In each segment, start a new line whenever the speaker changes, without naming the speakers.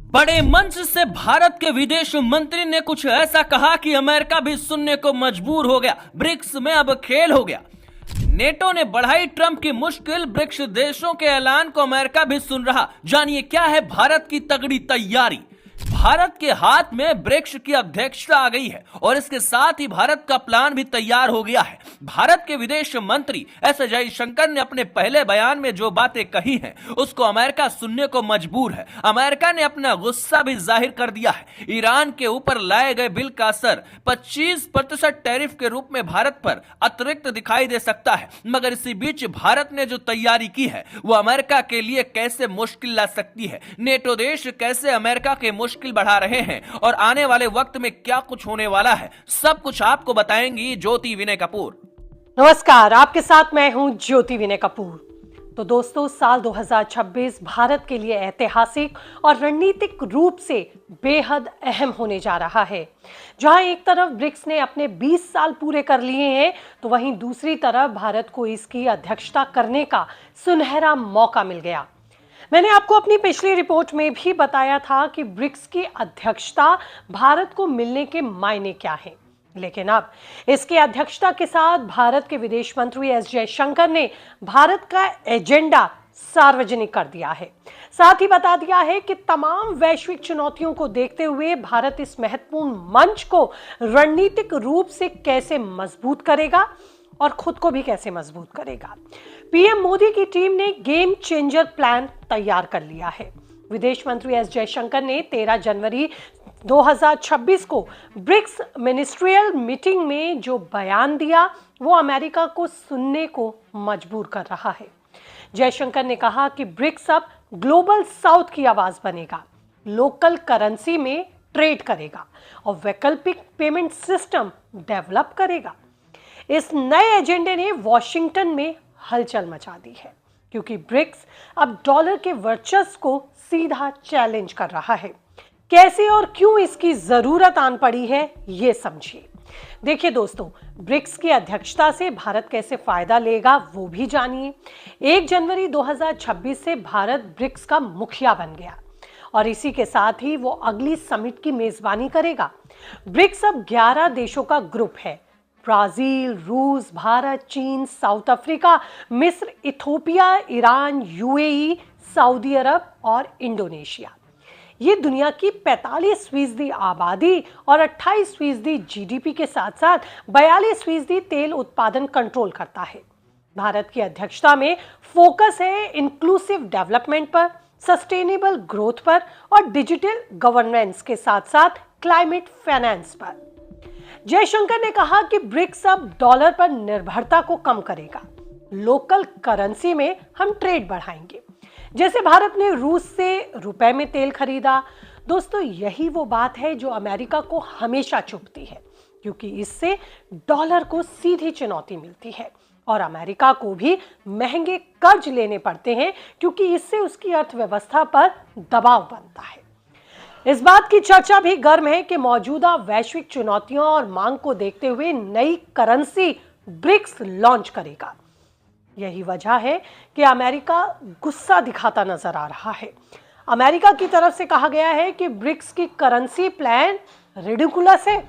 बड़े मंच से भारत के विदेश मंत्री ने कुछ ऐसा कहा कि अमेरिका भी सुनने को मजबूर हो गया। ब्रिक्स में अब खेल हो गया। नेटो ने बढ़ाई ट्रंप की मुश्किल, ब्रिक्स देशों के ऐलान को अमेरिका भी सुन रहा। जानिए क्या है भारत की तगड़ी तैयारी। भारत के हाथ में ब्रिक्स की अध्यक्षता आ गई है और इसके साथ ही भारत का प्लान भी तैयार हो गया है। भारत के विदेश मंत्री एस जयशंकर ने अपने पहले बयान में जो बातें कही हैं उसको अमेरिका सुनने को मजबूर है। अमेरिका ने अपना गुस्सा भी जाहिर कर दिया है। ईरान के ऊपर लाए गए बिल का असर 25% टैरिफ के रूप में भारत पर अतिरिक्त दिखाई दे सकता है, मगर इसी बीच भारत ने जो तैयारी की है वो अमेरिका के लिए कैसे मुश्किल ला सकती है। नेटो देश कैसे अमेरिका के मुश्किल बढ़ा रहे हैं और आने वाले वक्त में क्या कुछ होने वाला है, सब कुछ आपको बताएंगी ज्योति विनय कपूर।
नमस्कार, आपके साथ मैं हूं ज्योति विनय कपूर। तो दोस्तों, साल 2026 भारत के लिए ऐतिहासिक और रणनीतिक रूप से बेहद अहम होने जा रहा है। जहां एक तरफ ब्रिक्स ने अपने 20 साल पूरे कर लिए हैं, तो वहीं दूसरी तरफ भारत को इसकी अध्यक्षता करने का सुनहरा मौका मिल गया। मैंने आपको अपनी पिछली रिपोर्ट में भी बताया था कि ब्रिक्स की अध्यक्षता भारत को मिलने के मायने क्या हैं। लेकिन अब इसकी अध्यक्षता के साथ भारत के विदेश मंत्री एस जयशंकर ने भारत का एजेंडा सार्वजनिक कर दिया है। साथ ही बता दिया है कि तमाम वैश्विक चुनौतियों को देखते हुए भारत इस महत्वपूर्ण मंच को रणनीतिक रूप से कैसे मजबूत करेगा और खुद को भी कैसे मजबूत करेगा। पीएम मोदी की टीम ने गेम चेंजर प्लान तैयार कर लिया है। विदेश मंत्री एस जयशंकर ने 13 जनवरी 2026 को ब्रिक्स मिनिस्ट्रियल मीटिंग में जो बयान दिया वो अमेरिका को सुनने को मजबूर कर रहा है। जयशंकर ने कहा कि ब्रिक्स अब ग्लोबल साउथ की आवाज बनेगा, लोकल करेंसी में ट्रेड करेगा और वैकल्पिक पेमेंट सिस्टम डेवलप करेगा। इस नए एजेंडे ने वॉशिंगटन में हलचल मचा दी है, क्योंकि ब्रिक्स अब डॉलर के वर्चस्व को सीधा चैलेंज कर रहा है। कैसे और क्यों इसकी जरूरत आन पड़ी है, ये समझिए। देखिए दोस्तों, ब्रिक्स की अध्यक्षता से भारत कैसे फायदा लेगा वो भी जानिए। 1 जनवरी 2026 से भारत ब्रिक्स का मुखिया बन गया और इसी के साथ ही वो अगली समिट की मेजबानी करेगा। ब्रिक्स अब 11 देशों का ग्रुप है। ब्राजील, रूस, भारत, चीन, साउथ अफ्रीका, मिस्र, इथोपिया, ईरान, यूएई, सऊदी अरब और इंडोनेशिया। ये दुनिया की 45% आबादी और 28% जीडीपी के साथ साथ 42% तेल उत्पादन कंट्रोल करता है। भारत की अध्यक्षता में फोकस है इंक्लूसिव डेवलपमेंट पर, सस्टेनेबल ग्रोथ पर और डिजिटल गवर्नेंस के साथ साथ क्लाइमेट फाइनेंस पर। जयशंकर ने कहा कि ब्रिक्स अब डॉलर पर निर्भरता को कम करेगा, लोकल करेंसी में हम ट्रेड बढ़ाएंगे। जैसे भारत ने रूस से रुपए में तेल खरीदा। दोस्तों, यही वो बात है जो अमेरिका को हमेशा चुभती है, क्योंकि इससे डॉलर को सीधी चुनौती मिलती है और अमेरिका को भी महंगे कर्ज लेने पड़ते हैं, क्योंकि इससे उसकी अर्थव्यवस्था पर दबाव बनता है। इस बात की चर्चा भी गर्म है कि मौजूदा वैश्विक चुनौतियों और मांग को देखते हुए नई करेंसी ब्रिक्स लॉन्च करेगा। यही वजह है कि अमेरिका गुस्सा दिखाता नजर आ रहा है। अमेरिका की तरफ से कहा गया है कि ब्रिक्स की करेंसी प्लान रिडिकुलस है।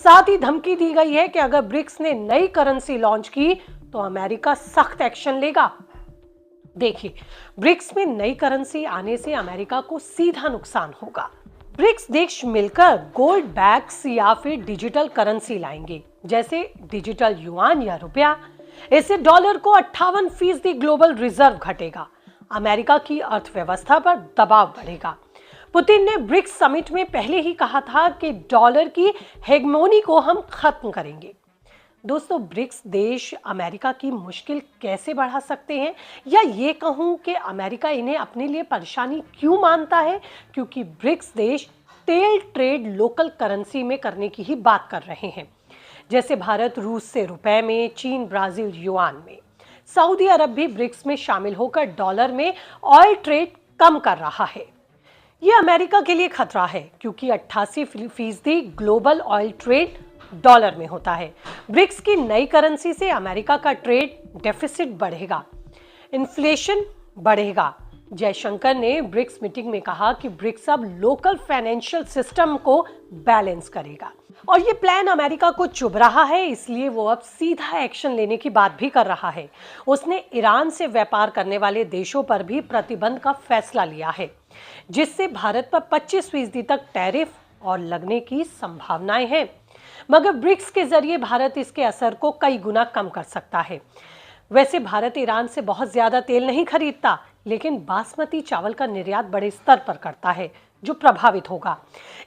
साथ ही धमकी दी गई है कि अगर ब्रिक्स ने नई करेंसी लॉन्च की तो अमेरिका सख्त एक्शन लेगा। देखिए, ब्रिक्स में नई करेंसी आने से अमेरिका को सीधा नुकसान होगा। ब्रिक्स देश मिलकर गोल्ड बैक्स या फिर डिजिटल करेंसी लाएंगे, जैसे डिजिटल युआन या रुपया। इससे डॉलर को 58% ग्लोबल रिजर्व घटेगा। अमेरिका की अर्थव्यवस्था पर दबाव बढ़ेगा। पुतिन ने ब्रिक्स समिट में पहले ही कहा था कि डॉलर की हेगमोनी को हम खत्म करेंगे। दोस्तों, ब्रिक्स देश अमेरिका की मुश्किल कैसे बढ़ा सकते हैं, या ये कहूं कि अमेरिका इन्हें अपने लिए परेशानी क्यों मानता है, क्योंकि ब्रिक्स देश तेल ट्रेड लोकल करेंसी में करने की ही बात कर रहे हैं। जैसे भारत रूस से रुपए में, चीन ब्राजील युआन में। सऊदी अरब भी ब्रिक्स में शामिल होकर डॉलर में ऑयल ट्रेड कम कर रहा है। यह अमेरिका के लिए खतरा है, क्योंकि 88% ग्लोबल ऑयल ट्रेड डॉलर में होता है। ब्रिक्स की नई करेंसी से अमेरिका का ट्रेड डेफिसिट बढ़ेगा, इन्फ्लेशन बढ़ेगा जयशंकर ने ब्रिक्स मीटिंग में कहा कि ब्रिक्स अब लोकल फाइनेंशियल सिस्टम को बैलेंस करेगा और ये प्लान अमेरिका को चुभ रहा है, इसलिए वो अब सीधा एक्शन लेने की बात भी कर रहा है। उसने ईरान से व्यापार करने वाले देशों पर भी प्रतिबंध का फैसला लिया है, जिससे भारत पर 25% तक टैरिफ और लगने की संभावनाएं हैं। मगर ब्रिक्स के जरिए भारत इसके असर को कई गुना कम कर सकता है। वैसे भारत ईरान से बहुत ज्यादा तेल नहीं खरीदता, लेकिन बासमती चावल का निर्यात बड़े स्तर पर करता है, जो प्रभावित होगा।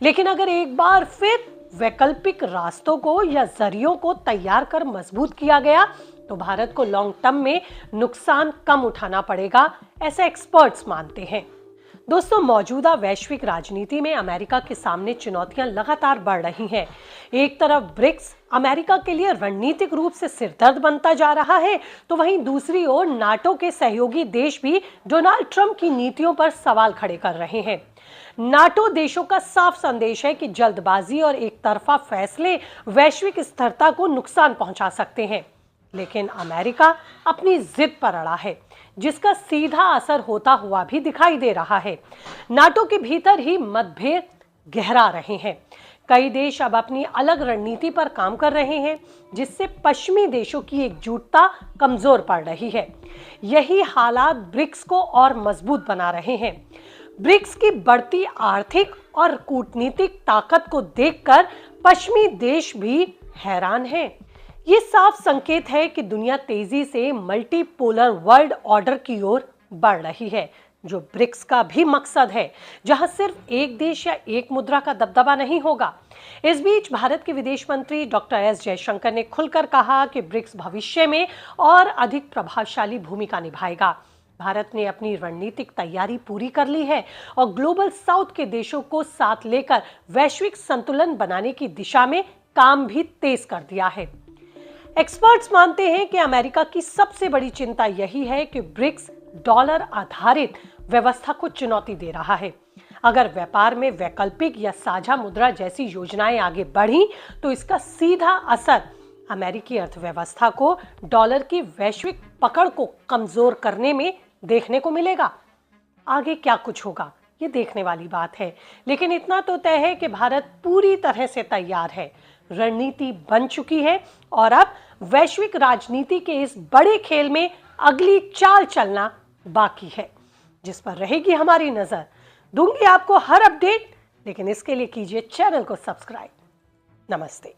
लेकिन अगर एक बार फिर वैकल्पिक रास्तों को या जरियों को तैयार कर मजबूत किया गया तो भारत को लॉन्ग टर्म में नुकसान कम उठाना पड़ेगा, ऐसा एक्सपर्ट्स मानते हैं। दोस्तों, मौजूदा वैश्विक राजनीति में अमेरिका के सामने चुनौतियां लगातार बढ़ रही हैं। एक तरफ ब्रिक्स अमेरिका के लिए रणनीतिक रूप से सिरदर्द बनता जा रहा है, तो वहीं दूसरी ओर नाटो के सहयोगी देश भी डोनाल्ड ट्रंप की नीतियों पर सवाल खड़े कर रहे हैं। नाटो देशों का साफ संदेश है कि जल्दबाजी और एक तरफा फैसले वैश्विक स्थिरता को नुकसान पहुंचा सकते हैं, लेकिन अमेरिका अपनी जिद पर अड़ा है, जिसका सीधा असर होता हुआ भी दिखाई दे रहा है। नाटो के भीतर ही मतभेद गहरा रहे हैं। कई देश अब अपनी अलग रणनीति पर काम कर रहे हैं, जिससे पश्चिमी देशों की एकजुटता कमजोर पड़ रही है। यही हालात ब्रिक्स को और मजबूत बना रहे हैं। ब्रिक्स की बढ़ती आर्थिक और कूटनीतिक ताकत को देखकर पश्चिमी देश भी हैरान हैं। ये साफ संकेत है कि दुनिया तेजी से मल्टीपोलर वर्ल्ड ऑर्डर की ओर बढ़ रही है, जो ब्रिक्स का भी मकसद है, जहां सिर्फ एक देश या एक मुद्रा का दबदबा नहीं होगा। इस बीच भारत के विदेश मंत्री डॉक्टर एस जयशंकर ने खुलकर कहा कि ब्रिक्स भविष्य में और अधिक प्रभावशाली भूमिका निभाएगा। भारत ने अपनी रणनीतिक तैयारी पूरी कर ली है और ग्लोबल साउथ के देशों को साथ लेकर वैश्विक संतुलन बनाने की दिशा में काम भी तेज कर दिया है। एक्सपर्ट्स मानते हैं कि अमेरिका की सबसे बड़ी चिंता यही है कि ब्रिक्स डॉलर आधारित व्यवस्था को चुनौती दे रहा है। अगर व्यापार में वैकल्पिक या साझा मुद्रा जैसी योजनाएं आगे बढ़ी तो इसका सीधा असर अमेरिकी अर्थव्यवस्था को डॉलर की वैश्विक पकड़ को कमजोर करने में देखने को मिलेगा। आगे क्या कुछ होगा ये देखने वाली बात है, लेकिन इतना तो तय है कि भारत पूरी तरह से तैयार है, रणनीति बन चुकी है और अब वैश्विक राजनीति के इस बड़े खेल में अगली चाल चलना बाकी है, जिस पर रहेगी हमारी नजर। दूंगी आपको हर अपडेट, लेकिन इसके लिए कीजिए चैनल को सब्सक्राइब। नमस्ते।